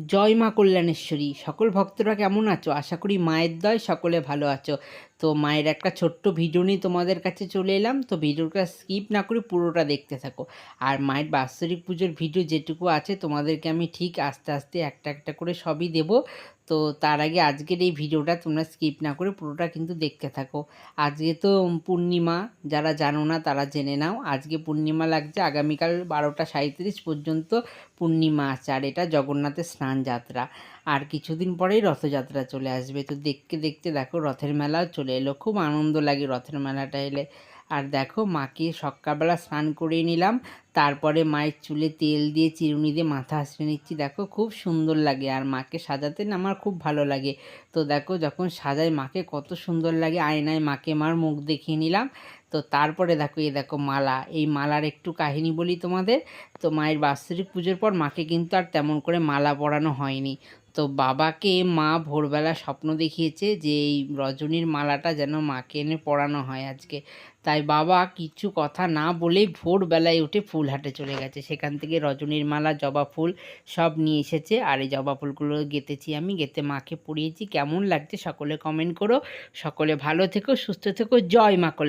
জয় মা কল্যাণেশ্বরী। সকল ভক্তরা কেমন আছো? আশা করি মায়ের দয় সকলে ভালো আছো। তো মায়ের একটা ছোট্ট ভিডিও নিয়ে তোমাদের কাছে চলে এলাম। তো ভিডিওটা স্কিপ না করে পুরোটা দেখতে থাকো। আর মায়ের বাৎসরিক পুজোর ভিডিও যেটুকু আছে তোমাদেরকে আমি ঠিক আস্তে আস্তে একটা একটা করে সবই দেবো। তো তার আগে আজকের এই ভিডিওটা তোমরা স্কিপ না করে পুরোটা কিন্তু দেখতে থাকো। আজকে তো পূর্ণিমা, যারা জানো না তারা জেনে নাও। আজকে পূর্ণিমা লাগছে, আগামীকাল 12টা 37 পর্যন্ত পূর্ণিমা আছে। আর এটা জগন্নাথের স্নান যাত্রা। আর কিছুদিন পরেই রথযাত্রা চলে আসবে। তো দেখতে দেখতে দেখো রথের মেলাও চলে এলো। খুব আনন্দ লাগে রথের মেলাটা এলে। আর দেখো মাকে সকালবেলা স্নান করিয়ে নিলাম, তারপরে মায়ের চুলে তেল দিয়ে চিরুনি দিয়ে মাথা আঁচড়ে নিচ্ছি। দেখো খুব সুন্দর লাগে, আর মাকে সাজাতে না আমার খুব ভালো লাগে। তো দেখো যখন সাজাই মাকে কত সুন্দর লাগে, আয়নায় মাকে মার মুখ দেখিয়ে নিলাম। তো তারপরে দেখো এই দেখো মালা, এই মালার একটু কাহিনী বলি তোমাদের। তো মায়ের বাৎসরিক পুজোর পর মাকে কিন্তু আর তেমন করে মালা পরানো হয়নি। তো বাবাকে মা ভোরবেলা স্বপ্ন দেখিয়েছে যে এই রজনীর মালাটা যেন মাকে এনে পরানো হয় আজকে। তাই বাবা কিছু কথা না বলেই ভোরবেলায় উঠে ফুল হাটে চলে গেছে। সেখান থেকে রজনীর মালা, জবা ফুল সব নিয়ে এসেছে। আর এই জবা ফুলগুলো গেঁথেছি, আমি গেঁথে মাকে পরিয়েছি। কেমন লাগছে সকলে কমেন্ট করো। সকলে ভালো থেকো, সুস্থ থেকো। জয় মা কল্যাণী।